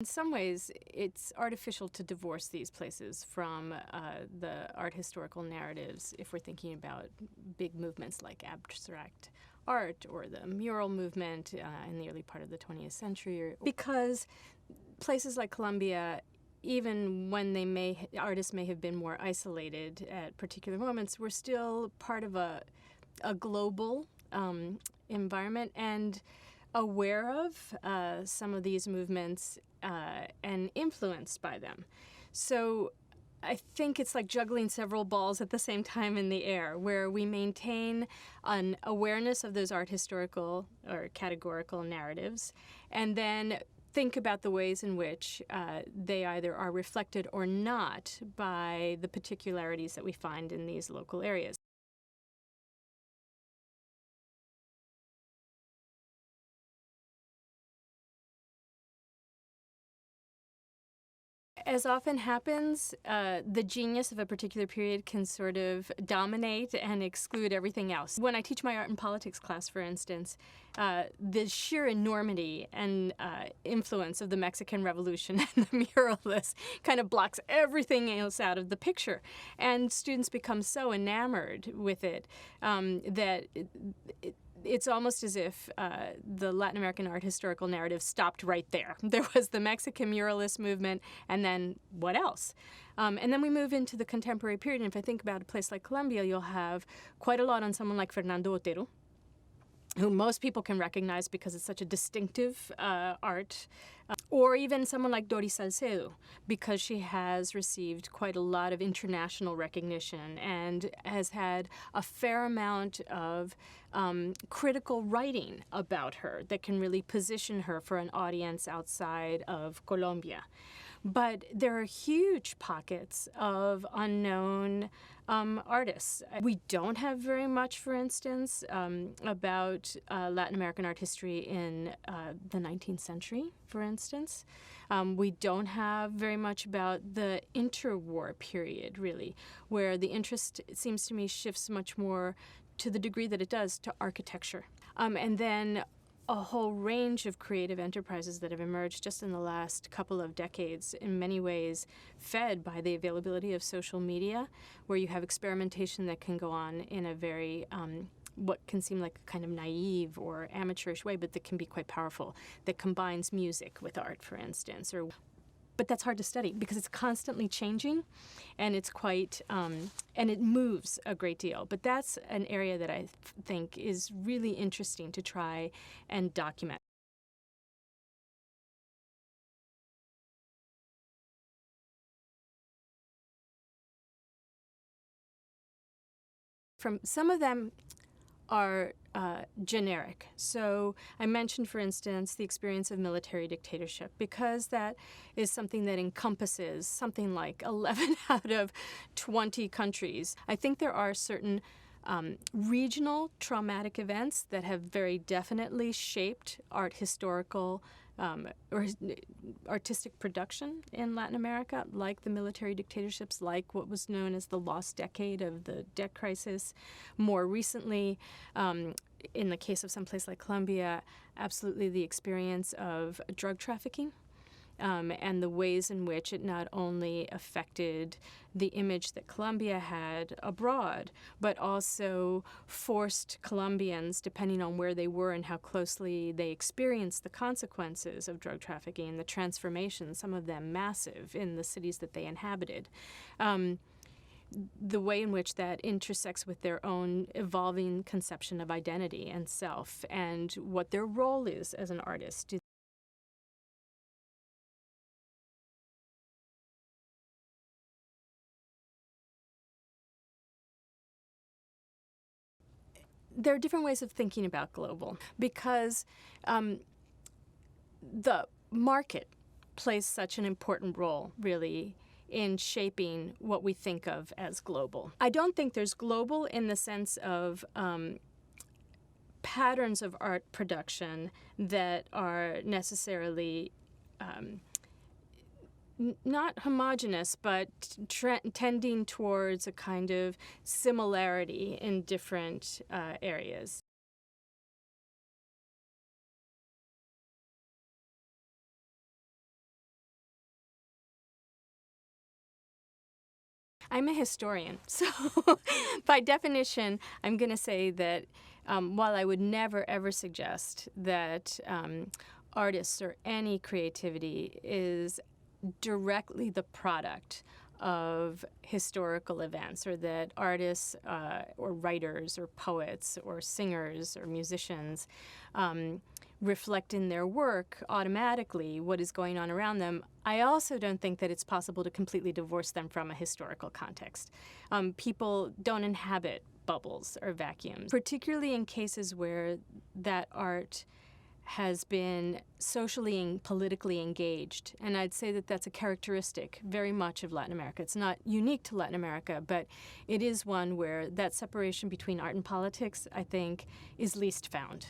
In some ways, it's artificial to divorce these places from the art historical narratives if we're thinking about big movements like abstract art or the mural movement in the early part of the 20th century. Because places like Colombia, even when artists may have been more isolated at particular moments, were still part of a global environment and aware of some of these movements and influenced by them. So I think it's like juggling several balls at the same time in the air, where we maintain an awareness of those art historical or categorical narratives, and then think about the ways in which they either are reflected or not by the particularities that we find in these local areas. As often happens, the genius of a particular period can sort of dominate and exclude everything else. When I teach my art and politics class, for instance, the sheer enormity and influence of the Mexican Revolution and the muralists kind of blocks everything else out of the picture. And students become so enamored with it that it's almost as if the Latin American art historical narrative stopped right there. There was the Mexican muralist movement, and then what else? And then we move into the contemporary period, and if I think about a place like Colombia, you'll have quite a lot on someone like Fernando Otero, who most people can recognize because it's such a distinctive art, or even someone like Doris Salcedo, because she has received quite a lot of international recognition and has had a fair amount of critical writing about her that can really position her for an audience outside of Colombia. But there are huge pockets of unknown artists. We don't have very much, for instance, about Latin American art history in the 19th century, for instance. We don't have very much about the interwar period, really, where the interest, it seems to me, shifts much more, to the degree that it does, to architecture. And then a whole range of creative enterprises that have emerged just in the last couple of decades, in many ways fed by the availability of social media, where you have experimentation that can go on in a very what can seem like a kind of naive or amateurish way, but that can be quite powerful, that combines music with art, for instance. But that's hard to study because it's constantly changing, and it's quite, and it moves a great deal. But that's an area that I think is really interesting to try and document. Some of them are generic. So I mentioned, for instance, the experience of military dictatorship, because that is something that encompasses something like 11 out of 20 countries. I think there are certain regional traumatic events that have very definitely shaped art historical or artistic production in Latin America, like the military dictatorships, like what was known as the lost decade of the debt crisis. More recently, in the case of some place like Colombia, absolutely the experience of drug trafficking. And the ways in which it not only affected the image that Colombia had abroad, but also forced Colombians, depending on where they were and how closely they experienced the consequences of drug trafficking and the transformation, some of them massive, in the cities that they inhabited. The way in which that intersects with their own evolving conception of identity and self, and what their role is as an artist. There are different ways of thinking about global, because the market plays such an important role, really, in shaping what we think of as global. I don't think there's global in the sense of patterns of art production that are necessarily not homogeneous, but tending towards a kind of similarity in different areas. I'm a historian, so by definition, I'm going to say that while I would never, ever suggest that artists or any creativity is directly the product of historical events, or that artists or writers or poets or singers or musicians reflect in their work automatically what is going on around them, I also don't think that it's possible to completely divorce them from a historical context. People don't inhabit bubbles or vacuums, particularly in cases where that art has been socially and politically engaged. And I'd say that that's a characteristic very much of Latin America. It's not unique to Latin America, but it is one where that separation between art and politics, I think, is least found.